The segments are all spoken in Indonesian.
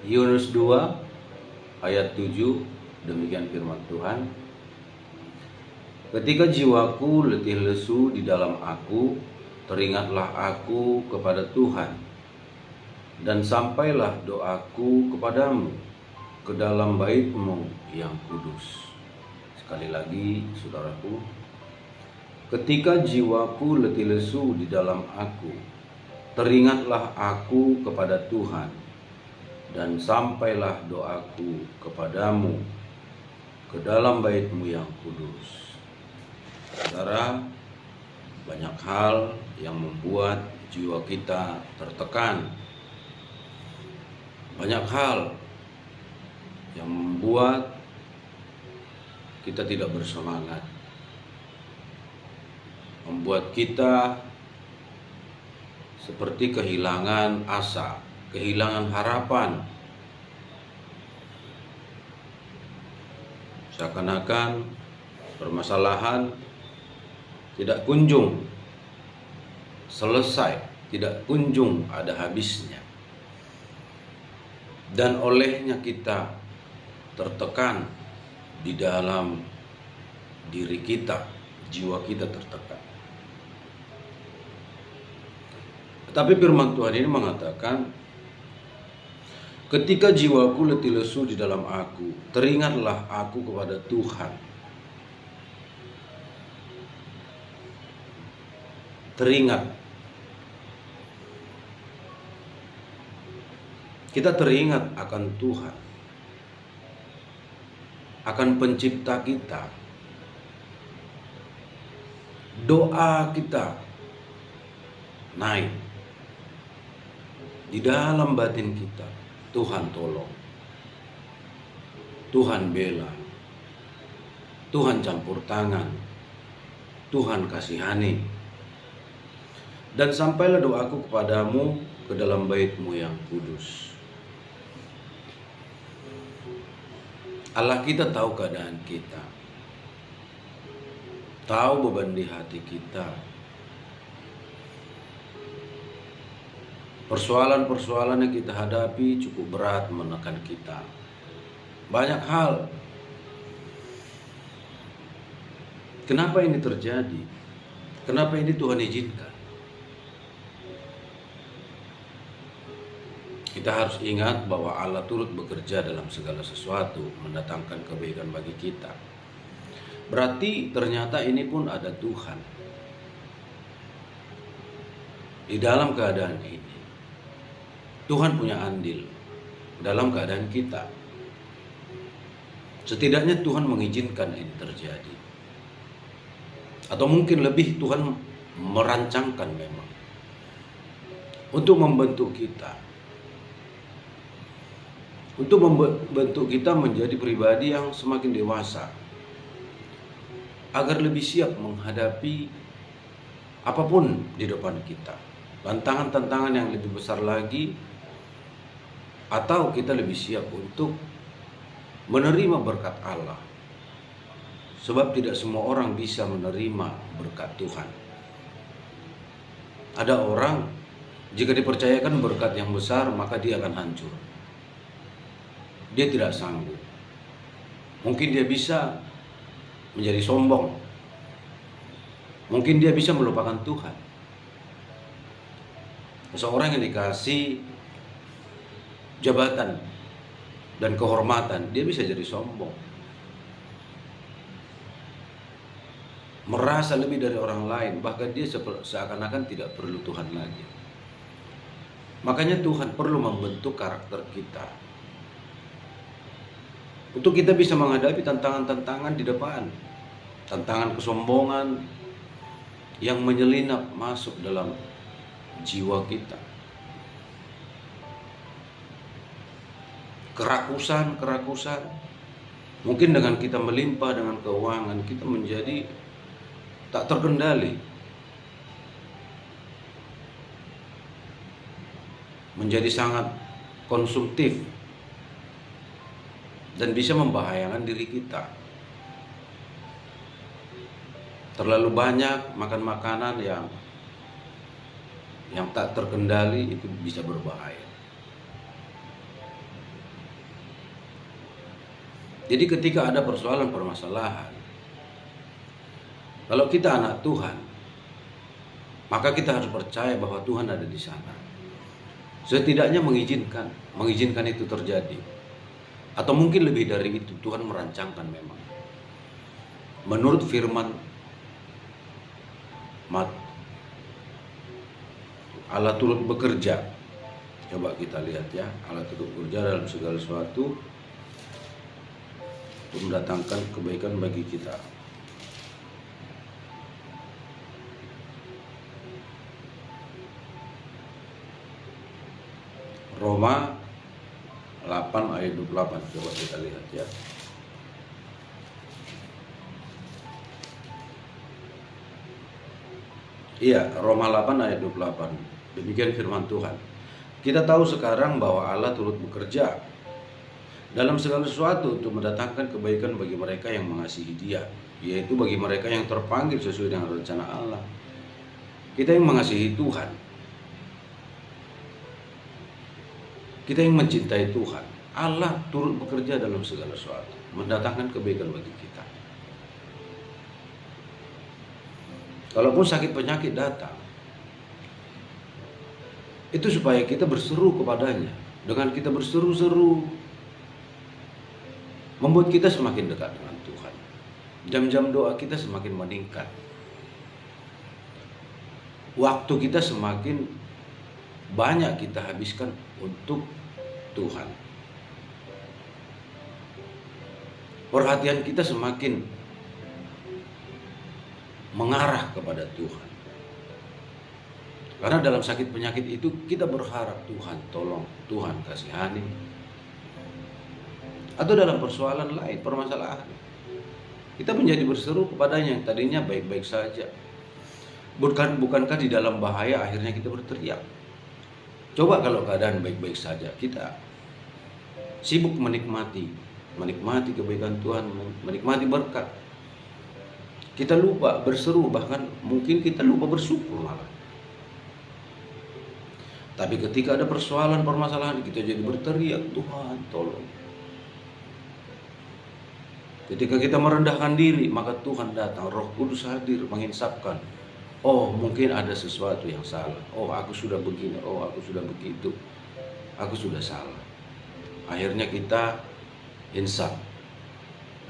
Yunus 2 ayat 7, demikian firman Tuhan. Ketika jiwaku letih lesu di dalam aku, teringatlah aku kepada Tuhan, dan sampailah doaku kepadamu ke dalam bait-Mu yang kudus. Sekali lagi, saudaraku, ketika jiwaku letih lesu di dalam aku, teringatlah aku kepada Tuhan, dan sampailah doaku kepadamu ke dalam bait-Mu yang kudus. Saudara, banyak hal yang membuat jiwa kita tertekan. Banyak hal yang membuat kita tidak bersemangat, membuat kita seperti kehilangan asa, kehilangan harapan. Seakan-akan permasalahan tidak kunjung selesai, tidak kunjung ada habisnya. Dan olehnya kita tertekan di dalam diri kita, jiwa kita tertekan. Tetapi firman Tuhan ini mengatakan, ketika jiwaku letih lesu di dalam aku, teringatlah aku kepada Tuhan. Teringat. Kita teringat akan Tuhan, akan pencipta kita. Doa kita naik di dalam batin kita. Tuhan tolong, Tuhan bela, Tuhan campur tangan, Tuhan kasihani. Dan sampailah doaku kepadamu ke dalam bait-Mu yang kudus. Allah kita tahu keadaan kita, tahu beban di hati kita, persoalan-persoalan yang kita hadapi cukup berat menekan kita. Banyak hal. Kenapa ini terjadi? Kenapa ini Tuhan izinkan? Kita harus ingat bahwa Allah turut bekerja dalam segala sesuatu, mendatangkan kebaikan bagi kita. Berarti ternyata ini pun ada Tuhan di dalam keadaan ini. Tuhan punya andil dalam keadaan kita. Setidaknya Tuhan mengizinkan ini terjadi. Atau mungkin lebih, Tuhan merancangkan memang untuk membentuk kita, untuk membentuk kita menjadi pribadi yang semakin dewasa, agar lebih siap menghadapi apapun di depan kita, tantangan-tantangan yang lebih besar lagi, atau kita lebih siap untuk menerima berkat Allah. Sebab tidak semua orang bisa menerima berkat Tuhan. Ada orang, jika dipercayakan berkat yang besar, maka dia akan hancur. Dia tidak sanggup. Mungkin dia bisa menjadi sombong. Mungkin dia bisa melupakan Tuhan. Seseorang yang dikasih jabatan dan kehormatan, dia bisa jadi sombong. Merasa lebih dari orang lain, bahkan dia seakan-akan tidak perlu Tuhan lagi. Makanya Tuhan perlu membentuk karakter kita, untuk kita bisa menghadapi tantangan-tantangan di depan. Tantangan kesombongan yang menyelinap masuk dalam jiwa kita. Kerakusan. Mungkin dengan kita melimpah dengan keuangan, kita menjadi tak terkendali. Menjadi sangat konsumtif. Dan bisa membahayakan diri kita. Terlalu banyak makan makanan yang tak terkendali, itu bisa berbahaya. Jadi ketika ada persoalan permasalahan, kalau kita anak Tuhan, maka kita harus percaya bahwa Tuhan ada di sana. Setidaknya mengizinkan itu terjadi. Atau mungkin lebih dari itu, Tuhan merancangkan memang. Menurut firman Allah turut bekerja. Coba kita lihat ya, Allah turut bekerja dalam segala sesuatu untuk mendatangkan kebaikan bagi kita. Roma 8 ayat 28, coba kita lihat ya. Iya, Roma 8 ayat 28. Demikian firman Tuhan. Kita tahu sekarang bahwa Allah turut bekerja dalam segala sesuatu untuk mendatangkan kebaikan bagi mereka yang mengasihi Dia, yaitu bagi mereka yang terpanggil sesuai dengan rencana Allah. Kita yang mengasihi Tuhan, kita yang mencintai Tuhan, Allah turut bekerja dalam segala sesuatu, mendatangkan kebaikan bagi kita. Kalaupun sakit penyakit datang, itu supaya kita berseru kepadanya. Dengan kita berseru-seru, membuat kita semakin dekat dengan Tuhan. Jam-jam doa kita semakin meningkat. Waktu kita semakin banyak kita habiskan untuk Tuhan. Perhatian kita semakin mengarah kepada Tuhan. Karena dalam sakit penyakit itu kita berharap Tuhan tolong, Tuhan kasihani. Atau dalam persoalan lain, permasalahan, kita menjadi berseru kepadanya yang tadinya baik-baik saja. Bukankah di dalam bahaya akhirnya kita berteriak? Coba kalau keadaan baik-baik saja, kita sibuk menikmati kebaikan Tuhan, menikmati berkat. Kita lupa berseru, bahkan mungkin kita lupa bersyukur malah. Tapi ketika ada persoalan, permasalahan, kita jadi berteriak, Tuhan tolong. Ketika kita merendahkan diri, maka Tuhan datang, Roh Kudus hadir menginsapkan. Oh, mungkin ada sesuatu yang salah. Oh, aku sudah begini, oh aku sudah begitu. Aku sudah salah. Akhirnya kita insaf.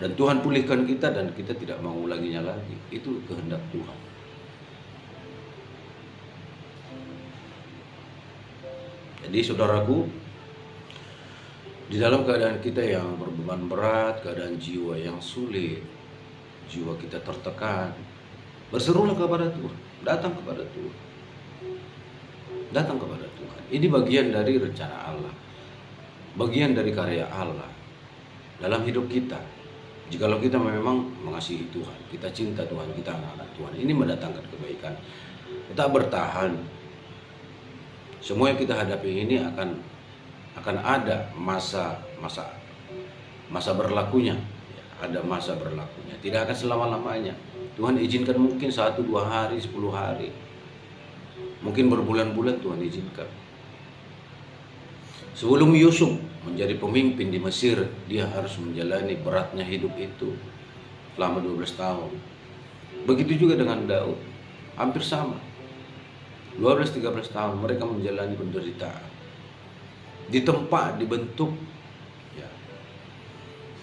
Dan Tuhan pulihkan kita dan kita tidak mengulanginya lagi. Itu kehendak Tuhan. Jadi saudaraku, di dalam keadaan kita yang berbeban berat, keadaan jiwa yang sulit, jiwa kita tertekan, berserulah kepada Tuhan, datang kepada Tuhan. Datang kepada Tuhan. Ini bagian dari rencana Allah. Bagian dari karya Allah dalam hidup kita. Jikalau kita memang mengasihi Tuhan, kita cinta Tuhan, kita anak-anak Tuhan, ini mendatangkan kebaikan. Kita bertahan. Semua yang kita hadapi ini akan ada masa berlakunya. Ada masa berlakunya. Tidak akan selama-lamanya. Tuhan izinkan mungkin 1, 2 hari, 10 hari. Mungkin berbulan-bulan Tuhan izinkan. Sebelum Yusuf menjadi pemimpin di Mesir, dia harus menjalani beratnya hidup itu selama 12 tahun. Begitu juga dengan Daud, hampir sama. 12-13 tahun mereka menjalani penderitaan. Ditempa, dibentuk, ya.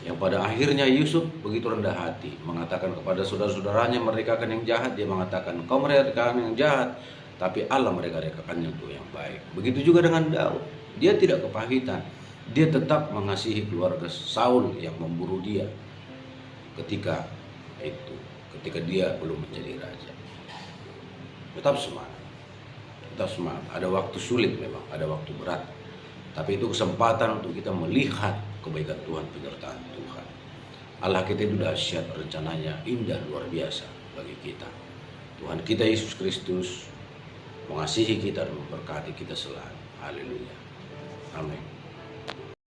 Yang pada akhirnya Yusuf begitu rendah hati, mengatakan kepada saudara-saudaranya merekakan yang jahat, dia mengatakan, kau merekakan yang jahat, tapi Allah mereka-rekakan yang itu yang baik. Begitu juga dengan Daud. Dia tidak kepahitan. Dia tetap mengasihi keluarga Saul yang memburu dia ketika dia belum menjadi raja. Tetap semangat. Tetap semangat. Ada waktu sulit memang, ada waktu berat. Tapi itu kesempatan untuk kita melihat kebaikan Tuhan, penyertaan Tuhan. Allah kita itu dahsyat, rencananya indah, luar biasa bagi kita. Tuhan kita Yesus Kristus mengasihi kita dan memberkati kita selalu. Haleluya. Amin.